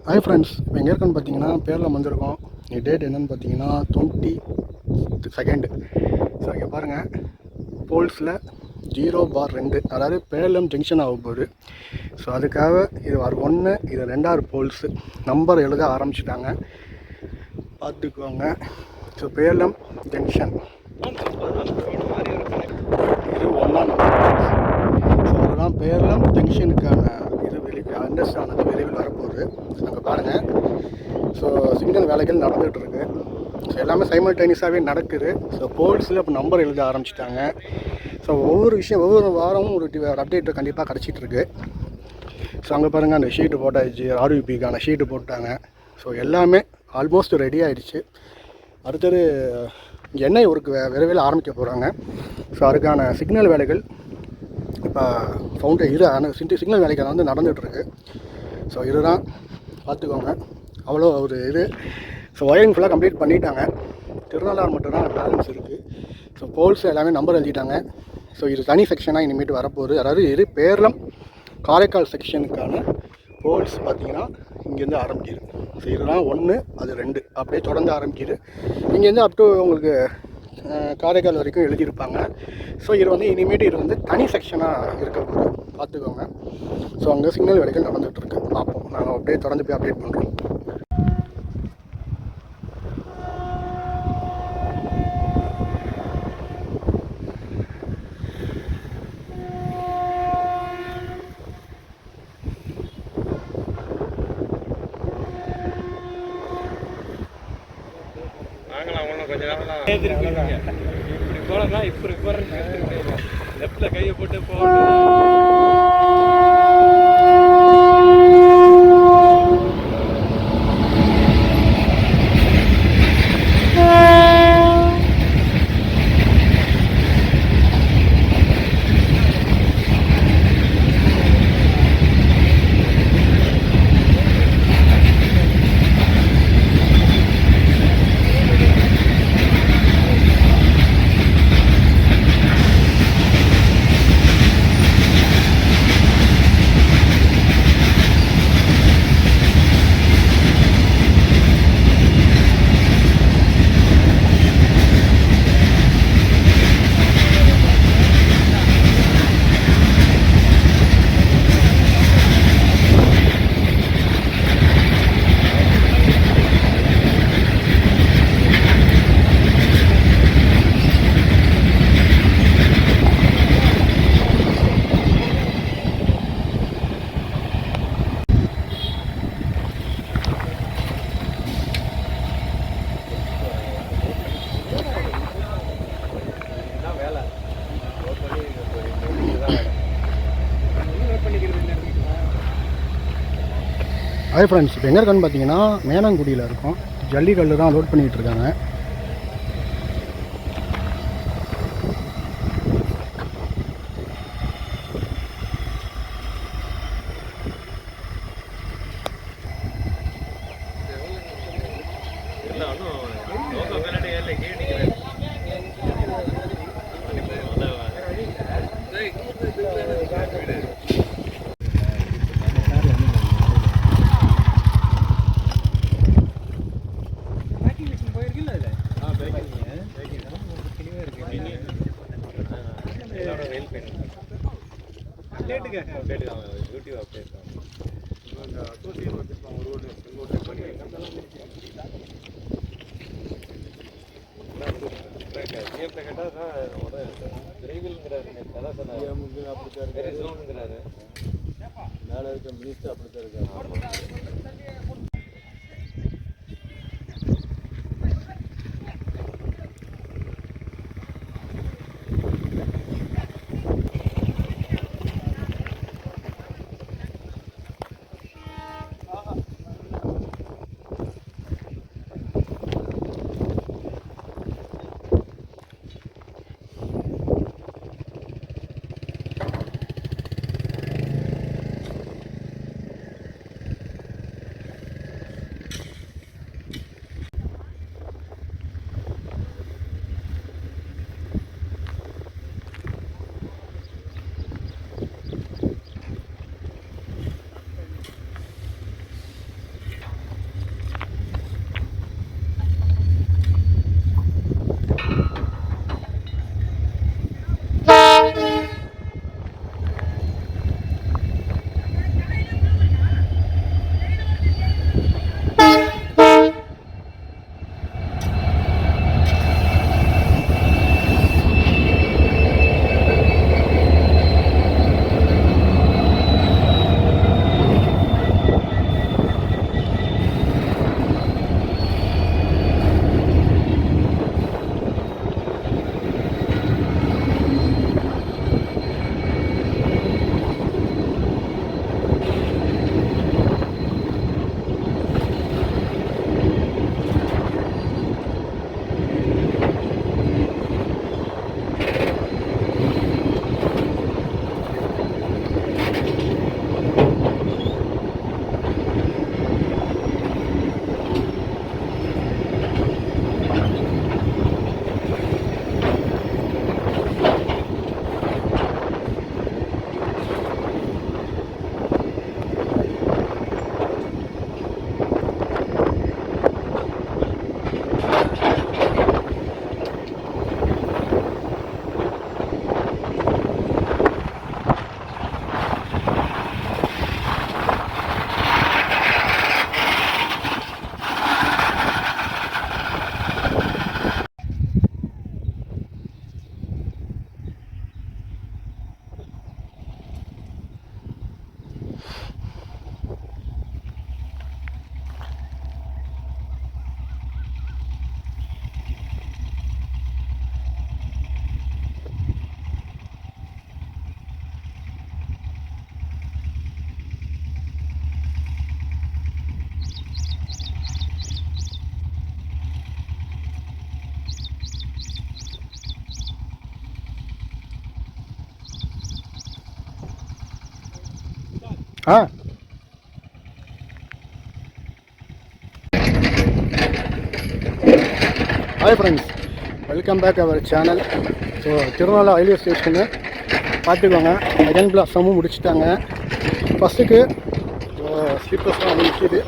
Hi friends, இப்போ எங்கே இருக்குன்னு பார்த்தீங்கன்னா பேரில் வந்திருக்கோம். டேட் என்னென்னு பார்த்தீங்கன்னா 22. ஸோ இங்கே பாருங்கள், போல்ஸில் 0/2, அதாவது பேரளம் ஜங்ஷன் ஆக போகுது. ஸோ அதுக்காக இது 1, இது 2 போல்ஸு நம்பர் எழுத ஆரம்பிச்சிட்டாங்க, பார்த்துக்குவாங்க. ஸோ பேரளம் ஜங்ஷன் இது 1ஆம் நம்பர். ஸோ அதுதான் பேரளம் ஜங்ஷனுக்கான அண்டர்ஸ்டானது விரைவில் வரப்போகுது. அங்கே பாருங்கள். ஸோ சிக்னல் வேலைகள் நடந்துகிட்ருக்கு. ஸோ எல்லாமே சைமல்டேனியஸாகவே நடக்குது. ஸோ போல்ஸில் இப்போ நம்பர் எழுத ஆரம்பிச்சிட்டாங்க. ஸோ ஒவ்வொரு வாரமும் ஒரு அப்டேட் கண்டிப்பாக கிடச்சிட்ருக்கு. ஸோ அங்கே பாருங்கள், அந்த ஷீட்டு போட்டாச்சு, ஆர்விபிக்கான ஷீட்டு போட்டாங்க. ஸோ எல்லாமே ஆல்மோஸ்ட் ரெடி ஆகிடுச்சு. அடுத்தது எண்ணெய் ஒர்க்கு விரைவில் ஆரம்பிக்க போகிறாங்க. ஸோ அதுக்கான சிக்னல் வேலைகள் இப்போ சிக்னல் வேலைகள் வந்து நடந்துகிட்ருக்கு. ஸோ இதுதான் பார்த்துக்கோங்க, அவ்வளோ ஒரு இது. ஸோ ஒயரிங் ஃபுல்லாக கம்ப்ளீட் பண்ணிட்டாங்க. திருநள்ளாறு மட்டும்தான் பேலன்ஸ் இருக்குது. ஸோ போல்ஸ் எல்லாமே நம்பர் எழுதிட்டாங்க. ஸோ இது தனி செக்ஷனாக இனிமேட்டு வரப்போகுது. அதாவது இது பேரளம் காரைக்கால் செக்ஷனுக்கான போல்ஸ் பார்த்திங்கன்னா இங்கேருந்து ஆரம்பிக்குது. ஸோ இதுதான் 1, அது 2 அப்படியே தொடர்ந்து ஆரம்பிக்குது. இங்கேருந்து அப் டு உங்களுக்கு காரைக்கால் வரைக்கும் எழுதியிருப்பாங்க. ஸோ இது வந்து இனிமேட்டு இது வந்து தனி செக்ஷனாக இருக்க போகுது, பார்த்துக்கோங்க. ஸோ அங்கே சிக்னல் வேலைகள் நடந்துகிட்ருக்கு. பார்ப்போம், நாங்கள் அப்படியே தொடர்ந்து போய் அப்டேட் பண்ணுறோம். கொஞ்சம் நேரம் இப்படி போனா இப்படி போறேன், லெஃப்ட்ல கையை போட்டு போகணும். ஹாய் ஃப்ரெண்ட்ஸ், இப்போ எங்கே இருக்கான்னு பார்த்தீங்கன்னா மேனாங்குடியில் இருக்கோம். ஜல்லிக்கல்லு தான் லோட் பண்ணிகிட்டு இருக்காங்க. மேலே இருக்க மினிஸ்டர் அப்படித்தான் இருக்காரு. Hi friends, welcome back our channel. So திருநாளா ரயில்வே ஸ்டேஷனு பார்த்துக்கோங்க, செகண்ட் பிளாட்ஃபார்மும் முடிச்சுட்டாங்க. ஃபஸ்ட்டுக்கு ஸ்லீப்பர்ஸ்லாம் வந்து நிற்கிது.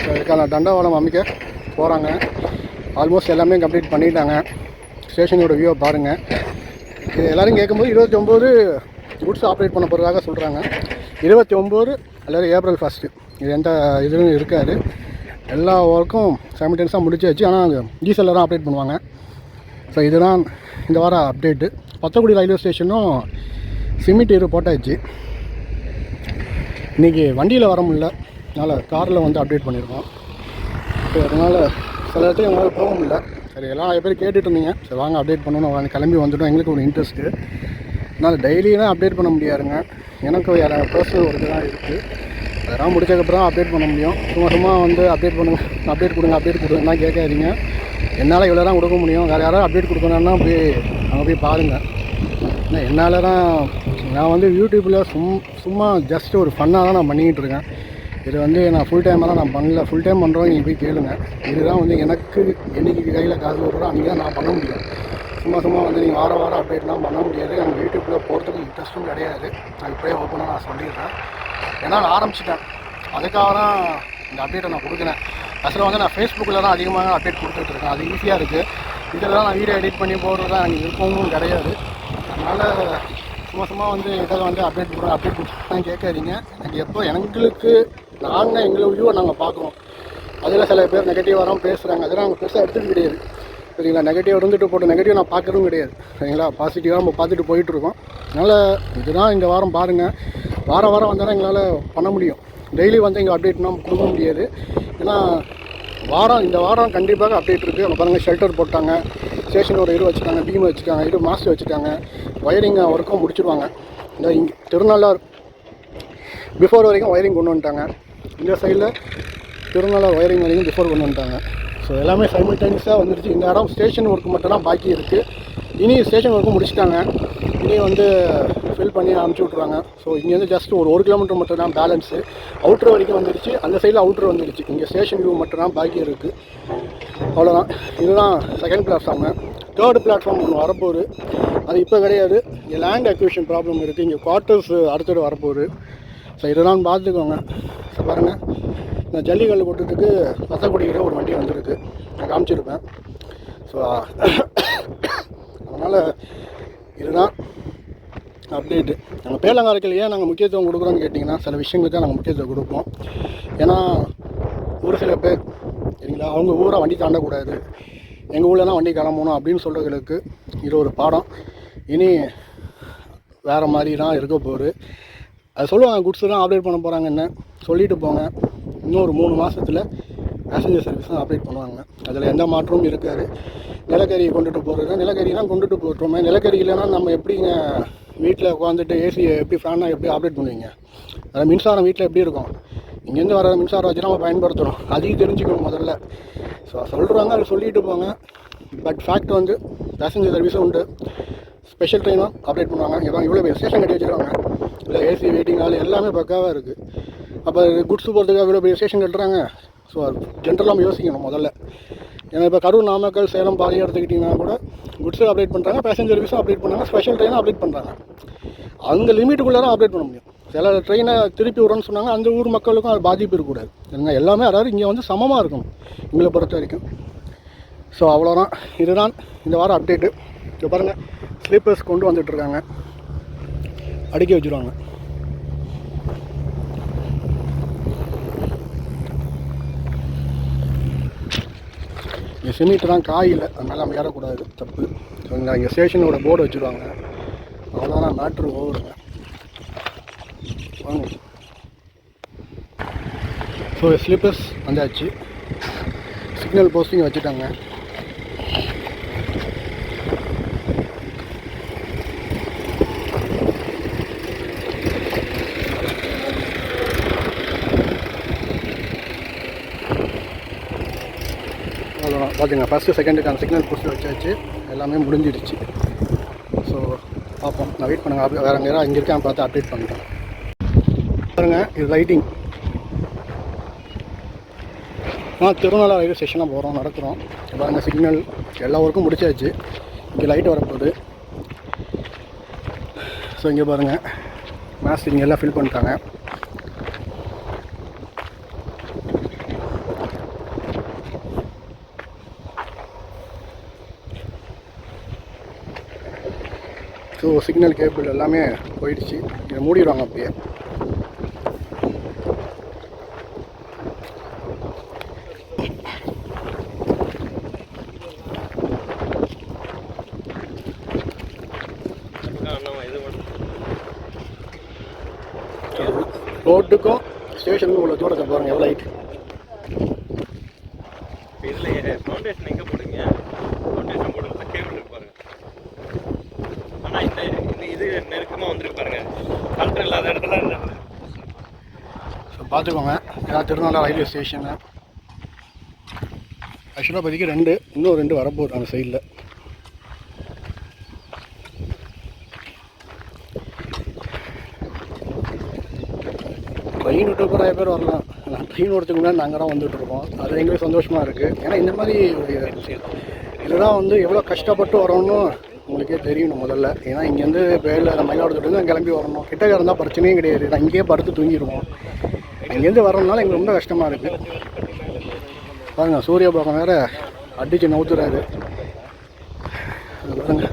ஸோ இதுக்கான தண்டவாளம் அமைக்க போகிறாங்க. ஆல்மோஸ்ட் எல்லாமே கம்ப்ளீட் பண்ணிட்டாங்க. ஸ்டேஷனோட வியூவை பாருங்கள். இது எல்லோரும் கேட்கும்போது 29 குட்ஸ் ஆப்ரேட் பண்ண போகிறதாக சொல்கிறாங்க. 29 அல்லது ஏப்ரல் 1 இது எந்த இதுவும் இருக்காது. எல்லா ஒர்க்கும் சைமல்டேனியஸாக முடிச்சாச்சு. ஆனால் அது டீசலில் தான் ஆப்ரேட் பண்ணுவாங்க. ஸோ இதுதான் இந்த வாரம் அப்டேட்டு. பத்தக்குடி ரயில்வே ஸ்டேஷனும் சிமெண்ட் இரு போட்டாச்சு. இன்றைக்கி வண்டியில் வர முடியல, அதனால் காரில் வந்து அப்டேட் பண்ணியிருக்கோம். ஸோ அதனால் சில இடத்துக்கு எங்களால் போக முடியல. சரி, எல்லாம் நிறைய பேர் கேட்டுட்டு இருந்தீங்க. சரி வாங்க அப்டேட் பண்ணணும், வாங்க கிளம்பி வந்துட்டோம். எங்களுக்கு ஒரு இன்ட்ரெஸ்ட்டு. அதனால் டெய்லியும் அப்டேட் பண்ண முடியாதுங்க. எனக்கு வேறு பர்சனல் ஒர்க்கு தான் இருக்குது. அதெல்லாம் முடிச்சதுக்கப்புறம் அப்டேட் பண்ண முடியும். சும்மா வந்து அப்டேட் பண்ணுங்கள், அப்டேட் கொடுங்கன்னா கேட்காதீங்க. என்னால் இவ்வளோ தான் கொடுக்க முடியும். வேறு யாராவது அப்டேட் கொடுக்கணுன்னா போய் அங்கே போய் பாருங்கள். ஏன்னா என்னால் தான் நான் வந்து யூடியூப்பில் சும்மா ஜஸ்ட் ஒரு ஃபன்னாக தான் நான் பண்ணிக்கிட்டு இருக்கேன். இது வந்து நான் ஃபுல் டைமெல்லாம் நான் பண்ணல. ஃபுல் டைம் பண்ணுறோம், நீங்கள் போய் கேளுங்க. இதுதான் வந்து எனக்கு என்றைக்கு கையில் காசு வருதோ அன்றைக்கி தான் நான் பண்ண முடியும். சும்மா வந்து நீங்கள் வாரம் அப்டேட்லாம் பண்ண முடியாது. எனக்கு யூடியூப்பில் போகிறதுக்கு இன்ட்ரெஸ்ட்டும் கிடையாது. நான் இப்போயே ஓப்பனாக நான் சொல்லிடுறேன். ஏன்னா நான் ஆரம்பிச்சிட்டேன், அதுக்காக தான் இந்த அப்டேட்டை நான் கொடுக்குறேன். அசல் வந்து நான் ஃபேஸ்புக்கில் தான் அதிகமாக அப்டேட் கொடுத்துட்ருக்கேன். அது ஈஸியாக இருக்குது. இதில் தான் நான் வீடியோ எடிட் பண்ணி போடுறது தான் எனக்கு விருப்பமும் கிடையாது. அதனால் சும்மா வந்து இதில் வந்து அப்டேட் கொடுத்துதான் கேட்காதீங்க. எனக்கு எப்போ எங்களுக்கு நாங்கள் எங்களை வியூவை நாங்கள் பார்க்குறோம். அதில் சில பேர் நெகட்டிவாக பேசுகிறாங்க. அதெல்லாம் நாங்கள் பெருசாக எடுத்துகிட்டு கிடையாது. சரிங்களா? நெகட்டிவ் இருந்துட்டு போட்டு நெகட்டிவ் நான் பார்க்குறதும் கிடையாது. சரிங்களா? பாசிட்டிவாக நம்ம பார்த்துட்டு போயிட்டுருக்கோம். அதனால் இதுதான் இந்த வாரம் பாருங்கள். வாரம் வந்தாலும் எங்களால் பண்ண முடியும். டெய்லி வந்து எங்கள் அப்டேட்னால் கொடுக்க முடியாது. ஏன்னா இந்த வாரம் கண்டிப்பாக அப்டேட் இருக்குது. அங்கே பாருங்கள், ஷெல்டர் போட்டாங்க, ஸ்டேஷனோட இது வச்சுட்டாங்க, பீம் வச்சுட்டாங்க, இது மாஸ்டர் வச்சுட்டாங்க, ஒயரிங் ஒர்க்கும் முடிச்சுடுவாங்க. இந்த இங்கே திருநாளார் பிஃபோர் வரைக்கும் ஒயரிங் கொண்டு வந்துட்டாங்க. இந்த சைடில் திருநாளார் ஒயரிங் வரைக்கும் பிஃபோர் கொண்டு வந்துட்டாங்க. ஸோ எல்லாமே சைமல்டேனியஸாக வந்துருச்சு. இந்த இடம் ஸ்டேஷன் ஒர்க்கு மட்டும் தான் பாக்கி இருக்குது. இனி ஸ்டேஷன் ஒர்க்கும் முடிச்சுட்டாங்க. இனி வந்து ஃபில் பண்ணி அனுப்பிச்சி விட்ருவாங்க. ஸோ இங்கேருந்து ஜஸ்ட் ஒரு கிலோமீட்டர் மட்டும் தான் பேலன்ஸு. அவுட்ரு வரைக்கும் வந்துடுச்சு. அந்த சைடில் அவுட்ரு வந்துடுச்சு. இங்கே ஸ்டேஷன் வியூ மட்டும் தான் பாக்கி இருக்குது. அவ்வளோதான். இதுதான் செகண்ட் பிளாட்ஃபார்மு. தேர்டு பிளாட்ஃபார்ம் ஒன்று வரப்போகுது. அது இப்போ கிடையாது. இங்கே லேண்ட் அக்விஷன் ப்ராப்ளம் இருக்குது. இங்கே குவார்ட்டர்ஸ் அடுத்தது வரப்போகுது. ஸோ இதெல்லாம் பார்த்துக்கோங்க. ஸோ பாருங்கள், இந்த ஜல்லிக்கல் கொட்டுறதுக்கு பத்தக்குடிக்கிற ஒரு வண்டி வந்துருக்கு, நான் காமிச்சிருப்பேன். ஸோ அதனால் இதுதான் அப்டேட்டு. நாங்கள் பேலங்காரத்தில் ஏன் நாங்கள் முக்கியத்துவம் கொடுக்குறோன்னு கேட்டிங்கன்னா, சில விஷயங்களுக்கு நாங்கள் முக்கியத்துவம் கொடுப்போம். ஏன்னா ஒரு சில பேர் சரிங்களா, அவங்க ஊரை வண்டி தாண்டக்கூடாது, எங்கள் ஊரில் வண்டி கிளம்பணும் அப்படின்னு சொல்கிறவங்களுக்கு இது ஒரு பாடம். இனி வேறு மாதிரி தான் இருக்க போகுது. அது சொல்லுவாங்க, குட்ஸ் தான் அப்டேட் பண்ண போகிறாங்கன்னு சொல்லிட்டு போங்க. இன்னொரு 3 மாதத்தில் பேசஞ்சர் சர்வீஸ் தான் அப்டேட் பண்ணுவாங்க. அதில் எந்த மாற்றமும் இருக்காது. நிலக்கரியை கொண்டுட்டு போகிறது, நிலக்கரிலாம் கொண்டுட்டு போட்டோமே. நிலக்கரி இல்லைன்னா நம்ம எப்படிங்க வீட்டில் உட்காந்துட்டு ஏசியை எப்படி ஃபேனாக எப்படி ஆப்ரேட் பண்ணுவீங்க? அது மின்சாரம் வீட்டில் எப்படி இருக்கும்? இங்கேருந்து வர மின்சாரம் வச்சு நம்ம பயன்படுத்துகிறோம். அதையும் தெரிஞ்சுக்கணும் முதல்ல. ஸோ சொல்கிறாங்க, அது சொல்லிட்டு போங்க. பட் ஃபேக்ட் வந்து பேசஞ்சர் சர்வீஸும் உண்டு. ஸ்பெஷல் ட்ரெயினும் அப்டேட் பண்ணுவாங்க. இவ்வளோ பேர் ஸ்டேஷன் கட்டி வச்சுருக்காங்க. இல்லை ஏசி வெயிட்டிங் ஹால் எல்லாமே பக்காவாக இருக்குது. அப்போ குட்ஸ் போகிறதுக்காக இவ்வளோ பெரிய ஸ்டேஷன் கட்டுறாங்க. ஸோ அது ஜென்ரலாக நம்ம யோசிக்கணும் முதல்ல. ஏன்னா இப்போ கரூர், நாமக்கல், சேலம், பாரி எடுத்துக்கிட்டிங்கன்னா கூட குட்ஸு அப்டேட் பண்ணுறாங்க, பேசஞ்சர் சர்வீஸும் அப்டேட் பண்ணுறாங்க, ஸ்பெஷல் ட்ரெயினும் அப்டேட் பண்ணுறாங்க. அந்த லிமிட்டுக்குள்ளே தான் அப்டேட் பண்ண முடியும். சில ட்ரெயினை திருப்பி விட்றோன்னு சொன்னாங்க, அந்த ஊர் மக்களுக்கும் அது பாதிப்பு இருக்கக்கூடாது. இல்லைங்க, எல்லாமே அதாவது இங்கே வந்து சமமாக இருக்கணும் எங்களை பொறுத்த வரைக்கும். ஸோ அவ்வளோதான். இதுதான் இந்த வாரம் அப்டேட்டு. இப்போ பாருங்கள், ஸ்லீப்பர்ஸ் கொண்டு வந்துட்டுருக்காங்க, அடுக்கி வச்சுருவாங்க. இங்கே சிமெண்ட் தான் காயில், அதனால் நம்ம ஏறக்கூடாது, தப்பு. ஸோ இங்கே ஸ்டேஷனோட போர்டு வச்சுருவாங்க. அவ்வளோதான், மேட்ரு ஓவருங்க. வாங்க. ஸோ ஸ்லீப்பர்ஸ் வந்தாச்சு. சிக்னல் போஸ்டிங் வச்சுட்டாங்க. அவ்வளோதான் பார்த்துங்க. ஃபஸ்ட்டு செகண்டுக்கான சிக்னல் போஸ்ட் வச்சாச்சு, எல்லாமே முடிஞ்சிடுச்சு. ஸோ பார்ப்போம், நான் வெயிட் பண்ணுங்கள். வேறு நேரம் இங்கே இருக்கான்னு பார்த்து அப்டேட் பண்ணுறேன். பாருங்க இது லைட்டிங். திருநெல்வேலி ரயில்வே ஸ்டேஷனில் போகிறோம், நடக்கிறோம். பாருங்கள் சிக்னல் எல்லா ஒர்க்கும் முடிச்சாச்சு. இங்கே லைட் வரப்போகுது. ஸோ இங்கே பாருங்கள் மேஸ் இங்கே எல்லாம் ஃபில் பண்ணிட்டாங்க. ஸோ சிக்னல் கேபிள் எல்லாமே போயிடுச்சு. இதை மூடிடுவாங்க அப்படியே. ரோட்டுக்கும் ஸ்டேஷனுக்கும் உள்ள தூரத்தை பாருங்கள் எவ்வளோ ஹைட். இதில் ஃபவுண்டேஷன் எங்கே போடுங்க? ஃபவுண்டேஷன் போடுறது கேபிள் இருக்கு பாருங்க. ஆனால் இந்த இது நெருக்கமாக வந்துருக்கு பாருங்க. கலெக்டர் இல்லாத இடத்துல இருந்தது. ஸோ பார்த்துக்கோங்க. ஏன்னா திருநெல்வேலி ரயில்வே ஸ்டேஷனு ஆக்சுவலாக இப்போதைக்கு இன்னும் ரெண்டு வரப்போகுது அந்த சைடில். ட்ரெயின் விட்டு நிறைய பேர் வரலாம். ட்ரெயின் ஓடுறதுக்கு முன்னாடி நாங்கள் தான் வந்துட்டுருக்கோம். அது எங்களுக்கு சந்தோஷமாக இருக்குது. ஏன்னா இந்த மாதிரி இதெல்லாம் எவ்வளோ கஷ்டப்பட்டு வரோன்னு உங்களுக்கே தெரியணும் முதல்ல. ஏன்னா இங்கேருந்து வேலை மயிலாடுதுறை தான் கிளம்பி வரணும். கிட்டக்க இருந்தால் பிரச்சனையும் கிடையாது. நான் இங்கேயே படுத்து தூங்கிடுவோம். இங்கேருந்து வரணுனால எங்களுக்கு ரொம்ப கஷ்டமாக இருக்குது. பாருங்கள் சூரிய பகம் வேறு அடித்து நவுத்துறாரு. பாருங்க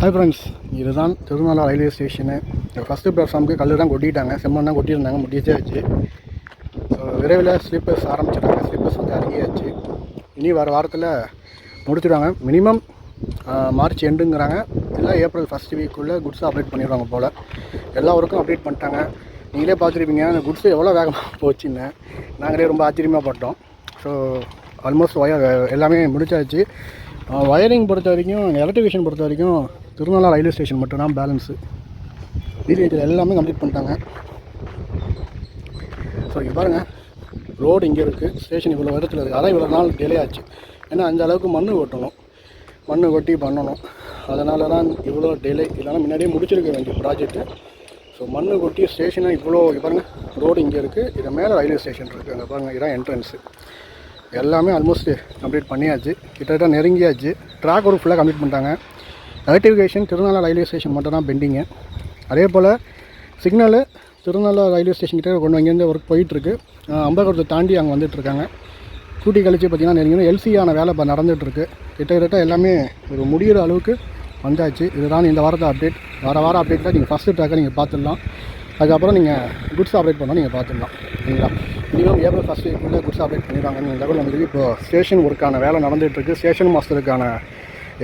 ஹாய் ஃப்ரெண்ட்ஸ், இதுதான் திருநெல்வேலி ரயில்வே ஸ்டேஷனு. ஃபஸ்ட்டு பிளாட்ஃபார்முக்கு கல் தான் கொட்டிட்டாங்க, செம்மண் தான் கொட்டியிருந்தாங்க, முடிச்சாச்சு. ஸோ விரைவில் ஸ்லீப்பர்ஸ் ஆரம்பிச்சிட்டாங்க. ஸ்லீப்பர்ஸ் இறங்கியாச்சு. இனி வர வாரத்தில் முடிச்சுடுவாங்க. மினிமம் மார்ச் எண்டுங்கிறாங்க, இல்லை ஏப்ரல் ஃபஸ்ட் வீக்குள்ளே குட்ஸ் அப்டேட் பண்ணிடுவாங்க போல். எல்லா ஒர்க்கும் அப்டேட் பண்ணிட்டாங்க. நீங்களே பார்த்துருப்பீங்க அந்த குட்ஸ் எவ்வளோ வேகமாக போச்சுன்னு. நாங்களே ரொம்ப ஆச்சரியமாக பட்டோம். ஸோ ஆல்மோஸ்ட் எல்லாமே முடிச்சாச்சு. வயரிங் பொறுத்த வரைக்கும், எலக்ட்ரிஃபிகேஷன் பொறுத்த வரைக்கும் திருநெல்வேலி ரயில்வே ஸ்டேஷன் மட்டும்தான் பேலன்ஸு. டிடிஹெச்சில் எல்லாமே கம்ப்ளீட் பண்ணிட்டாங்க. ஸோ இங்கே பாருங்கள், ரோடு இங்கே இருக்குது, ஸ்டேஷன் இவ்வளோ இடத்துல இருக்குது. அதான் இவ்வளோ நாள் டிலே ஆச்சு. ஏன்னா அந்த அளவுக்கு மண் கொட்டணும், மண் கொட்டி பண்ணணும். அதனால தான் இவ்வளோ டிலே. இல்லைனா முன்னாடியே முடிச்சிருக்க வேண்டிய ப்ராஜெக்ட்டு. ஸோ மண் கொட்டி ஸ்டேஷனை இவ்வளோ பாருங்கள், ரோடு இங்கே இருக்குது, இது மேலே ரயில்வே ஸ்டேஷன் இருக்குது. அங்கே பாருங்கள், இதான் என்ட்ரன்ஸு. எல்லாமே ஆல்மோஸ்ட் கம்ப்ளீட் பண்ணியாச்சு. கிட்டத்தட்ட நெருங்கியாச்சு. ட்ராக் ஒர்க் ஃபுல்லாக கம்ப்ளீட் பண்ணிட்டாங்க. எலக்ட்ரிஃபிகேஷன் திருநெல்வேலி ரயில்வே ஸ்டேஷன் மட்டும் தான் பெண்டிங்கு. அதே போல் சிக்னலு திருநெல்வேலி ரயில்வே ஸ்டேஷன் கிட்டே கொண்டு இங்கேருந்து ஒர்க் போயிட்டுருக்கு. அம்பகரத்தை தாண்டி அங்கே வந்துட்டுருக்காங்க. கூட்டி கழிச்சு பார்த்திங்கன்னா நெருங்கினா எல்சியான வேலை இப்போ நடந்துகிட்ருக்கு. கிட்டத்தட்ட எல்லாமே ஒரு முடிகிற அளவுக்கு வந்தாச்சு. இதுதான் இந்த வாரத்தை அப்டேட். வாரம் அப்டேட்டில் நீங்கள் ஃபஸ்ட்டு ட்ராக்கை நீங்கள் பார்த்துடலாம். அதுக்கப்புறம் நீங்கள் குட்ஸ் ஆப்ரேட் பண்ணால் நீங்கள் பார்த்துடலாம். சரிங்களா? மினிமம் ஏப்ரல் ஃபஸ்ட் வீக்குள்ளே குட்ஸ் ஆப்ரேட் பண்ணிடுவாங்கன்னு தகவல் வந்துருக்கு. இப்போ ஸ்டேஷன் ஒர்க்கான வேலை நடந்துகிட்ருக்கு. ஸ்டேஷன் மாஸ்டருக்கான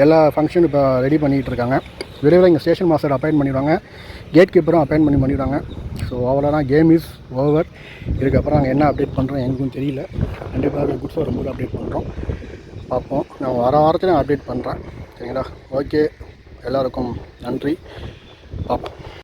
எல்லா ஃபங்க்ஷனும் இப்போ ரெடி பண்ணிகிட்டு இருக்காங்க. விரைவில் இங்கே ஸ்டேஷன் மாஸ்டர் அப்பாயின்ட் பண்ணிடுவாங்க. கேட் கீப்பரும் அப்பாயின்ட் பண்ணிடுவாங்க. ஸோ அவ்வளோதான், கேம் இஸ் ஓவர். இதுக்கப்புறம் நாங்கள் என்ன அப்டேட் பண்ணுறோம் எங்களுக்கும் தெரியல. கண்டிப்பாக குட்ஸ் வரும்போது அப்டேட் பண்ணுறோம், பார்ப்போம். நான் வாரத்தில் நான் அப்டேட் பண்ணுறேன். சரிங்களா? ஓகே, எல்லாருக்கும் நன்றி, பார்ப்போம்.